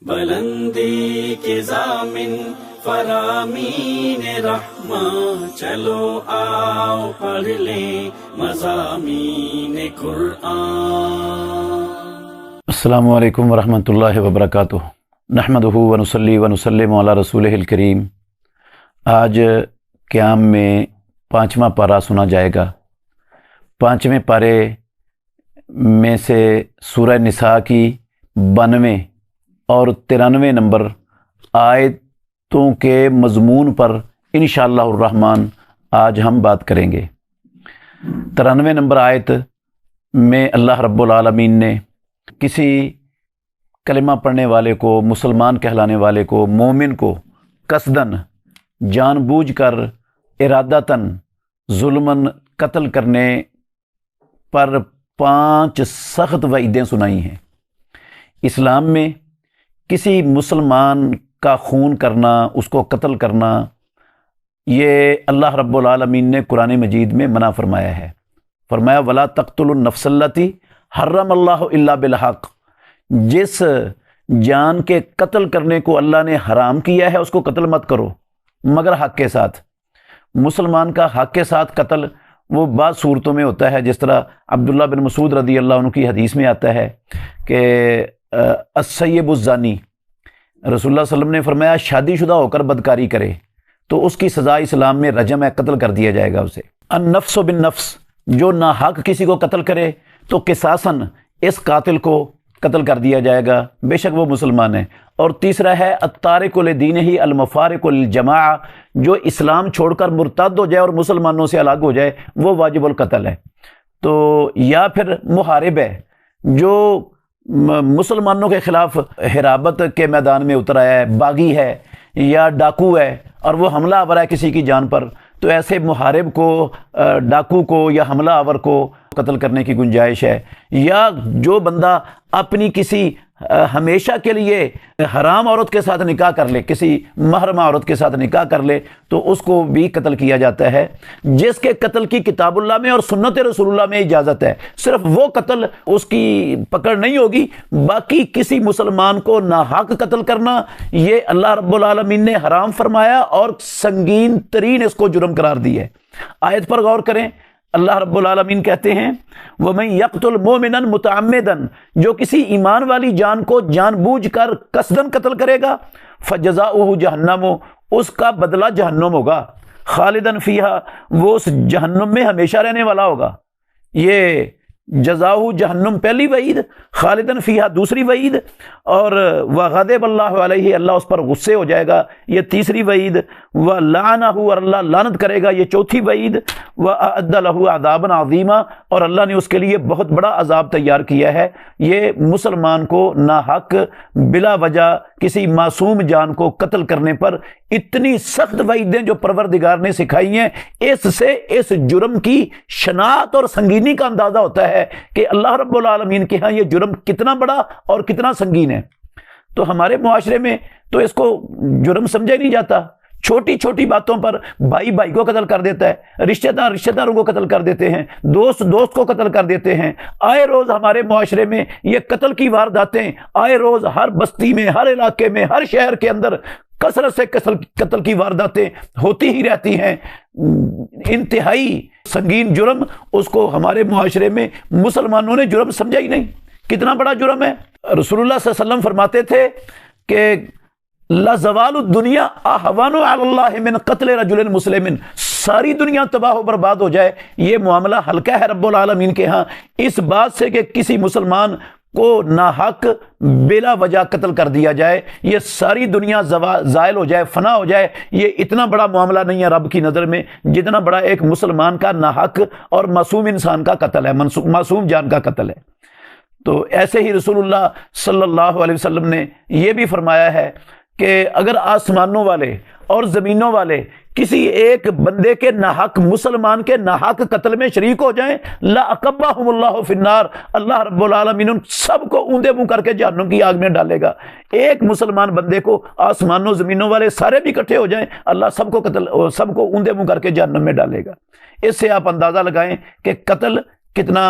بلندی کے ضامن فرامین رحماں، چلو آؤ پڑھ لیں مضامین قرآن۔ السلام علیکم ورحمۃ اللہ وبرکاتہ۔ نحمدہ ونصلی ونسلم علی رسولہ الکریم۔ آج قیام میں 5واں پارہ سنا جائے گا۔ 5ویں پارے میں سے سورہ نساء کی 92 اور 93 نمبر آیتوں کے مضمون پر انشاءاللہ الرحمن آج ہم بات کریں گے۔ 93 نمبر آیت میں اللہ رب العالمین نے کسی کلمہ پڑھنے والے کو، مسلمان کہلانے والے کو، مومن کو قصداً، جان بوجھ کر، ارادتاً، ظلماً قتل کرنے پر 5 سخت وعیدیں سنائی ہیں۔ اسلام میں کسی مسلمان کا خون کرنا، اس کو قتل کرنا، یہ اللہ رب العالمین نے قرآن مجید میں منع فرمایا ہے۔ فرمایا وَلَا تَقْتُلُوا النَّفْسَ الَّتِي حَرَّمَ اللَّهُ إِلَّا بِالْحَقِّ، جس جان کے قتل کرنے کو اللہ نے حرام کیا ہے اس کو قتل مت کرو مگر حق کے ساتھ۔ مسلمان کا حق کے ساتھ قتل وہ بعض صورتوں میں ہوتا ہے، جس طرح عبداللہ بن مسعود رضی اللہ عنہ کی حدیث میں آتا ہے کہ السیب الزانی، رسول اللہ صلی اللہ علیہ وسلم نے فرمایا شادی شدہ ہو کر بدکاری کرے تو اس کی سزا اسلام میں رجم ہے، قتل کر دیا جائے گا اسے۔ النفس بالنفس، جو ناحق کسی کو قتل کرے تو قصاصاً اس قاتل کو قتل کر دیا جائے گا، بے شک وہ مسلمان ہے۔ اور تیسرا ہے التارک لدینہ المفارق للجماعہ، جو اسلام چھوڑ کر مرتد ہو جائے اور مسلمانوں سے الگ ہو جائے وہ واجب القتل ہے۔ تو یا پھر محارب ہے، جو مسلمانوں کے خلاف حرابت کے میدان میں اتر آیا ہے، باغی ہے یا ڈاکو ہے اور وہ حملہ آور ہے کسی کی جان پر، تو ایسے محارب کو، ڈاکو کو یا حملہ آور کو قتل کرنے کی گنجائش ہے۔ یا جو بندہ اپنی کسی ہمیشہ کے لیے حرام عورت کے ساتھ نکاح کر لے، کسی محرم عورت کے ساتھ نکاح کر لے تو اس کو بھی قتل کیا جاتا ہے، جس کے قتل کی کتاب اللہ میں اور سنت رسول اللہ میں اجازت ہے۔ صرف وہ قتل اس کی پکڑ نہیں ہوگی، باقی کسی مسلمان کو ناحق قتل کرنا یہ اللہ رب العالمین نے حرام فرمایا اور سنگین ترین اس کو جرم قرار دی ہے۔ آیت پر غور کریں، اللہ رب العالمین کہتے ہیں وَمَن يَقْتُلْ مُؤْمِنًا مُتَعَمِّدًا، جو کسی ایمان والی جان کو جان بوجھ کر قصداً قتل کرے گا، فَجَزَاؤُهُ جَهَنَّمُ، اس کا بدلہ جہنم ہوگا، خالداً فِيهَا، وہ اس جہنم میں ہمیشہ رہنے والا ہوگا۔ یہ جزاؤ جہنم پہلی وعید، خالداً فیہا دوسری وعید، اور وغضب اللہ علیہ، اللہ اس پر غصے ہو جائے گا، یہ تیسری وعید، ولعنہ، اور اللہ لعنت کرے گا، یہ چوتھی وعید، واعد لہ عذابا عظیما، اور اللہ نے اس کے لیے بہت بڑا عذاب تیار کیا ہے۔ یہ مسلمان کو ناحق بلا وجہ کسی معصوم جان کو قتل کرنے پر اتنی سخت وعیدیں جو پروردگار نے سکھائی ہیں، اس سے اس جرم کی شناعت اور سنگینی کا اندازہ ہوتا ہے کہ اللہ رب العالمین کے ہاں یہ جرم کتنا بڑا اور کتنا سنگین ہے۔ تو ہمارے معاشرے میں تو اس کو جرم سمجھا ہی نہیں جاتا۔ چھوٹی چھوٹی باتوں پر بھائی بھائی کو قتل کر دیتا ہے، رشتہ دار رشتہ داروں کو قتل کر دیتے ہیں، دوست دوست کو قتل کر دیتے ہیں۔ آئے روز ہمارے معاشرے میں یہ قتل کی وارداتیں، آئے روز ہر بستی میں، ہر علاقے میں، ہر شہر کے اندر کثرت سے قتل کی وارداتیں ہوتی ہی رہتی ہیں۔ انتہائی سنگین جرم، اس کو ہمارے معاشرے میں مسلمانوں نے جرم سمجھا ہی نہیں۔ کتنا بڑا جرم ہے۔ رسول اللہ صلی اللہ علیہ وسلم فرماتے تھے کہ لَزَوَالُ الدُّنْيَا أَهْوَنُ عَلَى اللَّهِ مِنْ قَتْلِ رَجُلٍ مُسْلِمٍ، ساری دنیا تباہ و برباد ہو جائے یہ معاملہ ہلکا ہے رب العالمین کے ہاں اس بات سے کہ کسی مسلمان کو ناحق بلا وجہ قتل کر دیا جائے، یہ ساری دنیا زائل ہو جائے، فنا ہو جائے، یہ اتنا بڑا معاملہ نہیں ہے رب کی نظر میں جتنا بڑا ایک مسلمان کا ناحق اور معصوم انسان کا قتل ہے، معصوم جان کا قتل ہے۔ تو ایسے ہی رسول اللہ صلی اللہ علیہ وسلم نے یہ بھی فرمایا ہے کہ اگر آسمانوں والے اور زمینوں والے کسی ایک بندے کے ناحق، مسلمان کے ناحق قتل میں شریک ہو جائیں، لَأَقَبَّهُمُ اللَّهُ فِي النَّارِ، اللہ رب العالمین ان سب کو اوندے منہ کر کے جہنم کی آگ میں ڈالے گا۔ ایک مسلمان بندے کو آسمانوں زمینوں والے سارے بھی اکٹھے ہو جائیں، اللہ سب کو اوندے منہ کر کے جہنم میں ڈالے گا۔ اس سے آپ اندازہ لگائیں کہ قتل کتنا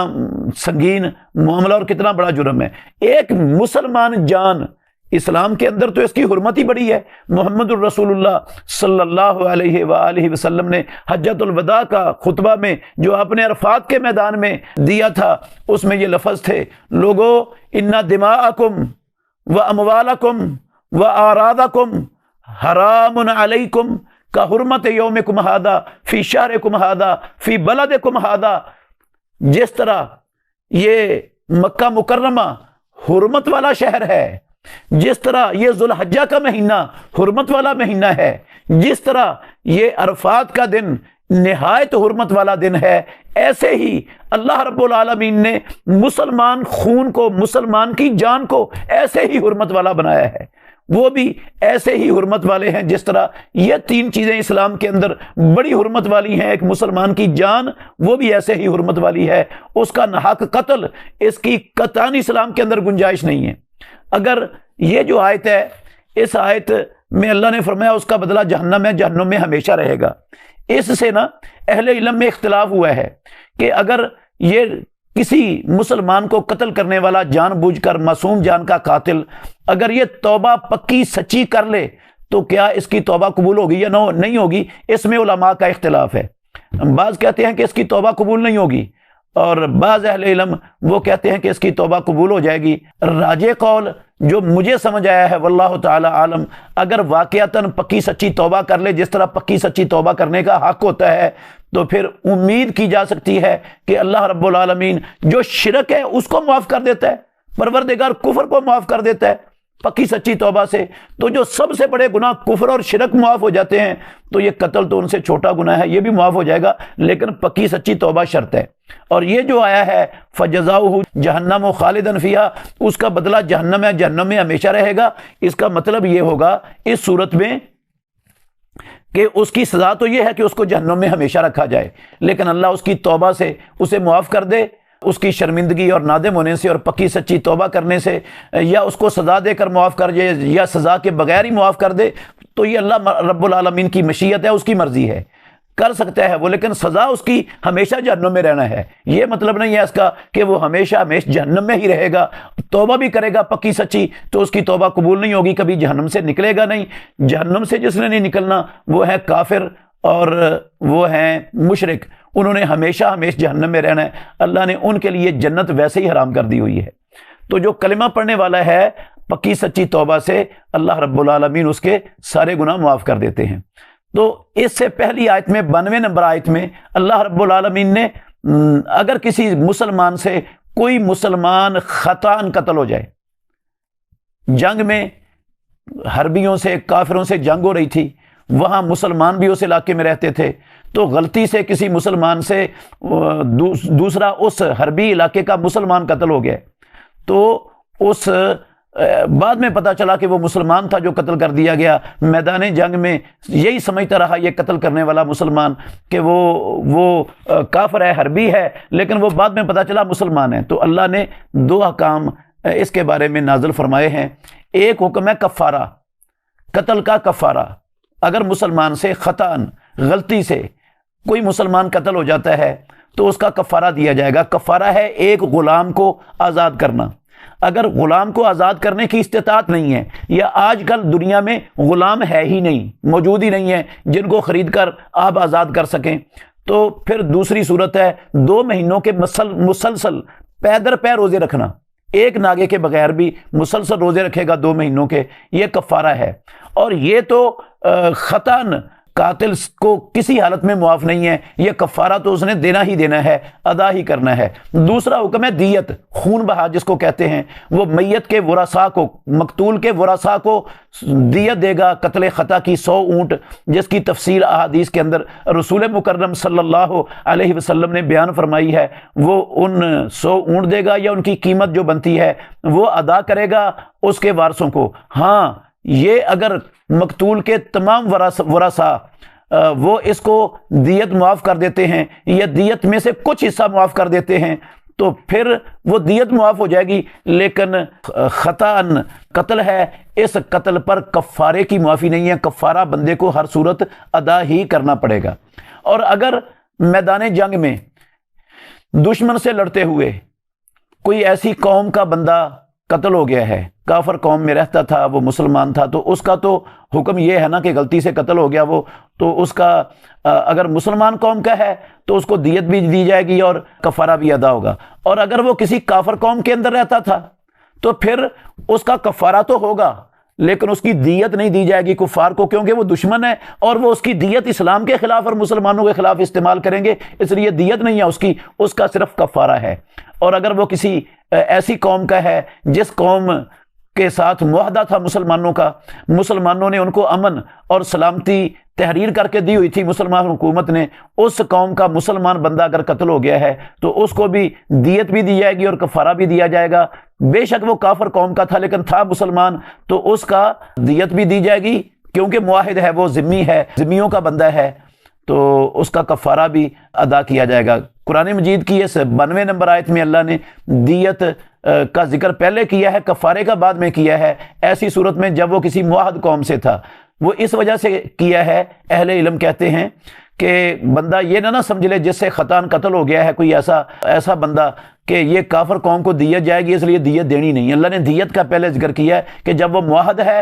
سنگین معاملہ اور کتنا بڑا جرم ہے۔ ایک مسلمان جان اسلام کے اندر تو اس کی حرمت ہی بڑی ہے۔ محمد الرسول اللہ صلی اللہ علیہ وآلہ وسلم نے حجۃ الوداع کا خطبہ میں جو آپ نے عرفات کے میدان میں دیا تھا، اس میں یہ لفظ تھے، لوگو ان دماءکم و اموالکم و اعراضکم حرام علیکم کا حرمت یومکم ھذا فی شہرکم ھذا فی بلدکم ھذا۔ جس طرح یہ مکہ مکرمہ حرمت والا شہر ہے، جس طرح یہ ذوالحجہ کا مہینہ حرمت والا مہینہ ہے، جس طرح یہ عرفات کا دن نہایت حرمت والا دن ہے، ایسے ہی اللہ رب العالمین نے مسلمان خون کو، مسلمان کی جان کو ایسے ہی حرمت والا بنایا ہے، وہ بھی ایسے ہی حرمت والے ہیں جس طرح یہ تین چیزیں اسلام کے اندر بڑی حرمت والی ہیں۔ ایک مسلمان کی جان، وہ بھی ایسے ہی حرمت والی ہے، اس کا ناحق قتل، اس کی قطعاً اسلام کے اندر گنجائش نہیں ہے۔ اگر یہ جو آیت ہے، اس آیت میں اللہ نے فرمایا اس کا بدلہ جہنم ہے، جہنم میں ہمیشہ رہے گا، اس سے نا اہل علم میں اختلاف ہوا ہے کہ اگر یہ کسی مسلمان کو قتل کرنے والا جان بوجھ کر معصوم جان کا قاتل اگر یہ توبہ پکی سچی کر لے تو کیا اس کی توبہ قبول ہوگی یا نہیں ہوگی، اس میں علماء کا اختلاف ہے۔ بعض کہتے ہیں کہ اس کی توبہ قبول نہیں ہوگی، اور بعض اہل علم وہ کہتے ہیں کہ اس کی توبہ قبول ہو جائے گی۔ راجح قول جو مجھے سمجھ آیا ہے واللہ تعالی عالم، اگر واقعتاً پکی سچی توبہ کر لے جس طرح پکی سچی توبہ کرنے کا حق ہوتا ہے، تو پھر امید کی جا سکتی ہے کہ اللہ رب العالمین جو شرک ہے اس کو معاف کر دیتا ہے، پروردگار کفر کو معاف کر دیتا ہے پکی سچی توبہ سے۔ تو جو سب سے بڑے گناہ کفر اور شرک معاف ہو جاتے ہیں، تو یہ قتل تو ان سے چھوٹا گناہ ہے، یہ بھی معاف ہو جائے گا، لیکن پکی سچی توبہ شرط ہے۔ اور یہ جو آیا ہے فَجَزَاؤُهُ جَهَنَّمُ خَالِدًا فِيهَا، اس کا بدلہ جہنم ہے، جہنم میں ہمیشہ رہے گا۔ اس کا مطلب یہ ہوگا اس صورت میں کہ اس کی سزا تو یہ ہے کہ اس کو جہنم میں ہمیشہ رکھا جائے، لیکن اللہ اس کی توبہ سے اسے معاف کر دے، اس کی شرمندگی اور نادم ہونے سے اور پکی سچی توبہ کرنے سے، یا اس کو سزا دے کر معاف کر دے یا سزا کے بغیر ہی معاف کر دے، تو یہ اللہ رب العالمین کی مشیت ہے، اس کی مرضی ہے، کر سکتا ہے وہ، لیکن سزا اس کی ہمیشہ جہنم میں رہنا ہے۔ یہ مطلب نہیں ہے اس کا کہ وہ ہمیشہ جہنم میں ہی رہے گا، توبہ بھی کرے گا پکی سچی تو اس کی توبہ قبول نہیں ہوگی، کبھی جہنم سے نکلے گا نہیں۔ جہنم سے جس نے نہیں نکلنا وہ ہے کافر اور وہ ہیں مشرک، انہوں نے ہمیشہ جہنم میں رہنا ہے، اللہ نے ان کے لیے جنت ویسے ہی حرام کر دی ہوئی ہے۔ تو جو کلمہ پڑھنے والا ہے پکی سچی توبہ سے، اللہ رب العالمین اس کے سارے گناہ معاف کر دیتے ہیں۔ تو اس سے پہلی آیت میں 92 نمبر آیت میں اللہ رب العالمین نے اگر کسی مسلمان سے کوئی مسلمان خطاً قتل ہو جائے، جنگ میں حربیوں سے کافروں سے جنگ ہو رہی تھی، وہاں مسلمان بھی اس علاقے میں رہتے تھے، تو غلطی سے کسی مسلمان سے دوسرا اس حربی علاقے کا مسلمان قتل ہو گیا، تو اس بعد میں پتہ چلا کہ وہ مسلمان تھا جو قتل کر دیا گیا، میدان جنگ میں یہی سمجھتا رہا یہ قتل کرنے والا مسلمان کہ وہ کافر ہے، حربی ہے، لیکن وہ بعد میں پتہ چلا مسلمان ہے۔ تو اللہ نے 2 احکام اس کے بارے میں نازل فرمائے ہیں۔ ایک حکم ہے کفارہ، قتل کا کفارہ، اگر مسلمان سے خطاً غلطی سے کوئی مسلمان قتل ہو جاتا ہے تو اس کا کفارہ دیا جائے گا۔ کفارہ ہے ایک غلام کو آزاد کرنا۔ اگر غلام کو آزاد کرنے کی استطاعت نہیں ہے، یا آج کل دنیا میں غلام ہے ہی نہیں، موجود ہی نہیں ہے جن کو خرید کر آپ آزاد کر سکیں، تو پھر دوسری صورت ہے 2 مہینوں کے مسلسل پے در پے روزے رکھنا، ایک ناگے کے بغیر بھی مسلسل روزے رکھے گا 2 مہینوں کے، یہ کفارہ ہے۔ اور یہ تو خطاً قاتل کو کسی حالت میں معاف نہیں ہے، یہ کفارہ تو اس نے دینا ہی دینا ہے، ادا ہی کرنا ہے۔ دوسرا حکم ہے دیت، خون بہا جس کو کہتے ہیں، وہ میت کے ورثاء کو، مقتول کے ورثاء کو دیت دے گا قتل خطا کی 100 اونٹ، جس کی تفصیل احادیث کے اندر رسول مکرم صلی اللہ علیہ وسلم نے بیان فرمائی ہے۔ وہ ان 100 اونٹ دے گا یا ان کی قیمت جو بنتی ہے وہ ادا کرے گا اس کے وارثوں کو۔ ہاں، یہ اگر مقتول کے تمام ورثاء وہ اس کو دیت معاف کر دیتے ہیں یا دیت میں سے کچھ حصہ معاف کر دیتے ہیں تو پھر وہ دیت معاف ہو جائے گی، لیکن خطاً قتل ہے، اس قتل پر کفارے کی معافی نہیں ہے، کفارہ بندے کو ہر صورت ادا ہی کرنا پڑے گا۔ اور اگر میدان جنگ میں دشمن سے لڑتے ہوئے کوئی ایسی قوم کا بندہ قتل ہو گیا ہے، کافر قوم میں رہتا تھا، وہ مسلمان تھا، تو اس کا تو حکم یہ ہے نا کہ غلطی سے قتل ہو گیا وہ، تو اس کا اگر مسلمان قوم کا ہے تو اس کو دیت بھی دی جائے گی اور کفارہ بھی ادا ہوگا، اور اگر وہ کسی کافر قوم کے اندر رہتا تھا تو پھر اس کا کفارہ تو ہوگا لیکن اس کی دیت نہیں دی جائے گی کفار کو، کیونکہ وہ دشمن ہے اور وہ اس کی دیت اسلام کے خلاف اور مسلمانوں کے خلاف استعمال کریں گے، اس لیے دیت نہیں ہے اس کا صرف کفارہ ہے۔ اور اگر وہ کسی ایسی قوم کا ہے جس قوم کے ساتھ معاہدہ تھا مسلمانوں کا، مسلمانوں نے ان کو امن اور سلامتی تحریر کر کے دی ہوئی تھی مسلمان حکومت نے، اس قوم کا مسلمان بندہ اگر قتل ہو گیا ہے تو اس کو بھی دیت بھی دی جائے گی اور کفارہ بھی دیا جائے گا، بے شک وہ کافر قوم کا تھا لیکن تھا مسلمان، تو اس کا دیت بھی دی جائے گی کیونکہ معاہد ہے، وہ ذمی ہے، ذمیوں کا بندہ ہے، تو اس کا کفارہ بھی ادا کیا جائے گا۔ قرآن مجید کی اس 92 نمبر آیت میں اللہ نے دیت کا ذکر پہلے کیا ہے، کفارے کا بعد میں کیا ہے، ایسی صورت میں جب وہ کسی معاہد قوم سے تھا، وہ اس وجہ سے کیا ہے، اہل علم کہتے ہیں کہ بندہ یہ نہ سمجھ لے جس سے خطاً قتل ہو گیا ہے کوئی ایسا بندہ کہ یہ کافر قوم کو دیت جائے گی اس لیے دیت دینی نہیں۔ اللہ نے دیت کا پہلے ذکر کیا ہے کہ جب وہ معاہد ہے،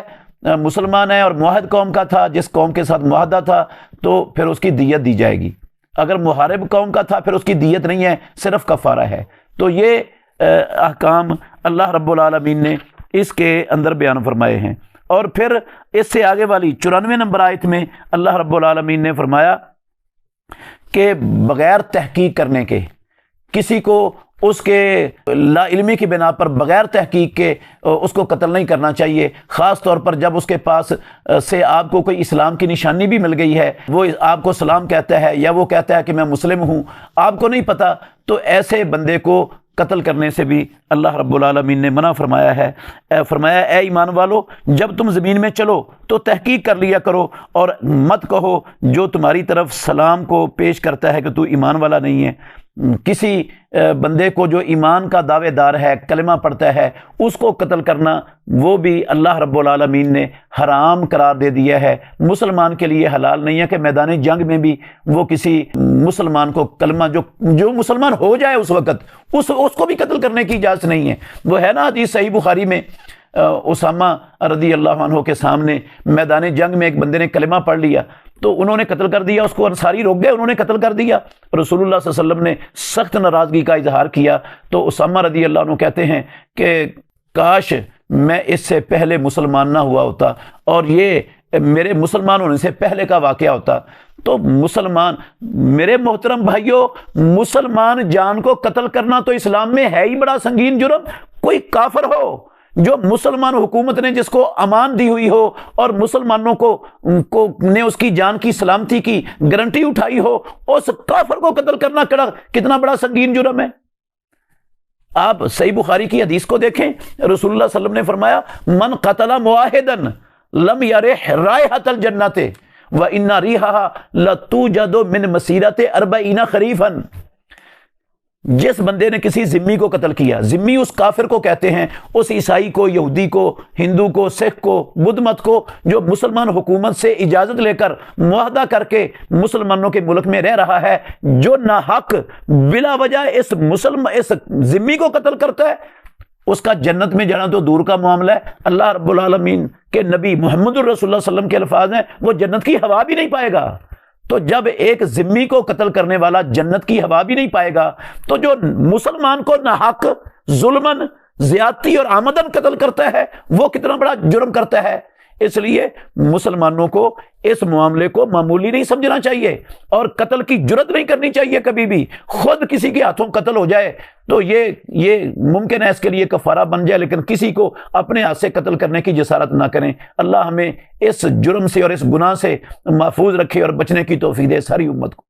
مسلمان ہے اور معاہد قوم کا تھا، جس قوم کے ساتھ معاہدہ تھا، تو پھر اس کی دیت دی جائے گی۔ اگر محارب قوم کا تھا پھر اس کی دیت نہیں ہے، صرف کفارہ ہے۔ تو یہ احکام اللہ رب العالمین نے اس کے اندر بیان فرمائے ہیں۔ اور پھر اس سے آگے والی 94 نمبر آیت میں اللہ رب العالمین نے فرمایا کہ بغیر تحقیق کرنے کے کسی کو اس کے لا علمی کی بنا پر بغیر تحقیق کے اس کو قتل نہیں کرنا چاہیے، خاص طور پر جب اس کے پاس سے آپ کو کوئی اسلام کی نشانی بھی مل گئی ہے، وہ آپ کو سلام کہتا ہے یا وہ کہتا ہے کہ میں مسلم ہوں، آپ کو نہیں پتہ، تو ایسے بندے کو قتل کرنے سے بھی اللہ رب العالمین نے منع فرمایا ہے۔ فرمایا اے ایمان والو، جب تم زمین میں چلو تو تحقیق کر لیا کرو اور مت کہو جو تمہاری طرف سلام کو پیش کرتا ہے کہ تو ایمان والا نہیں ہے۔ کسی بندے کو جو ایمان کا دعوے دار ہے، کلمہ پڑھتا ہے، اس کو قتل کرنا وہ بھی اللہ رب العالمین نے حرام قرار دے دیا ہے۔ مسلمان کے لیے حلال نہیں ہے کہ میدان جنگ میں بھی وہ کسی مسلمان کو کلمہ جو مسلمان ہو جائے اس وقت اس کو بھی قتل کرنے کی اجازت نہیں ہے۔ وہ ہے نا حدیث صحیح بخاری میں، اسامہ رضی اللہ عنہ کے سامنے میدان جنگ میں ایک بندے نے کلمہ پڑھ لیا تو انہوں نے قتل کر دیا، اس کو انصاری روک گئے، انہوں نے قتل کر دیا، رسول اللہ صلی اللہ علیہ وسلم نے سخت ناراضگی کا اظہار کیا۔ تو اسامہ رضی اللہ عنہ کہتے ہیں کہ کاش میں اس سے پہلے مسلمان نہ ہوا ہوتا اور یہ میرے مسلمان ہونے سے پہلے کا واقعہ ہوتا۔ تو مسلمان، میرے محترم بھائیوں، مسلمان جان کو قتل کرنا تو اسلام میں ہے ہی بڑا سنگین جرم۔ کوئی کافر ہو جو مسلمان حکومت نے جس کو امان دی ہوئی ہو اور مسلمانوں کو نے اس کی جان کی سلامتی کی گارنٹی اٹھائی ہو، اس کافر کو قتل کرنا کتنا بڑا سنگین جرم ہے۔ آپ صحیح بخاری کی حدیث کو دیکھیں، رسول اللہ صلی اللہ علیہ وسلم نے فرمایا من قتل معاہدا لم یرح رائحۃ الجنۃ وان ریحها لتوجد من مسیرۃ 40 خریفا۔ جس بندے نے کسی ذمی کو قتل کیا، ذمی اس کافر کو کہتے ہیں، اس عیسائی کو، یہودی کو، ہندو کو، سکھ کو، بدھ مت کو، جو مسلمان حکومت سے اجازت لے کر معاہدہ کر کے مسلمانوں کے ملک میں رہ رہا ہے، جو ناحق بلا وجہ اس ذمی کو قتل کرتا ہے، اس کا جنت میں جانا تو دور کا معاملہ ہے، اللہ رب العالمین کے نبی محمد الرسول اللہ صلی اللہ علیہ وسلم کے الفاظ ہیں، وہ جنت کی ہوا بھی نہیں پائے گا۔ تو جب ایک ذمی کو قتل کرنے والا جنت کی ہوا بھی نہیں پائے گا، تو جو مسلمان کو ناحق ظلمن، زیادتی اور آمدن قتل کرتا ہے وہ کتنا بڑا جرم کرتا ہے۔ اس لیے مسلمانوں کو اس معاملے کو معمولی نہیں سمجھنا چاہیے اور قتل کی جرت نہیں کرنی چاہیے کبھی بھی۔ خود کسی کے ہاتھوں قتل ہو جائے تو یہ ممکن ہے اس کے لیے کفارہ بن جائے، لیکن کسی کو اپنے ہاتھ سے قتل کرنے کی جسارت نہ کریں۔ اللہ ہمیں اس جرم سے اور اس گناہ سے محفوظ رکھے اور بچنے کی توفیق دے ساری امت کو۔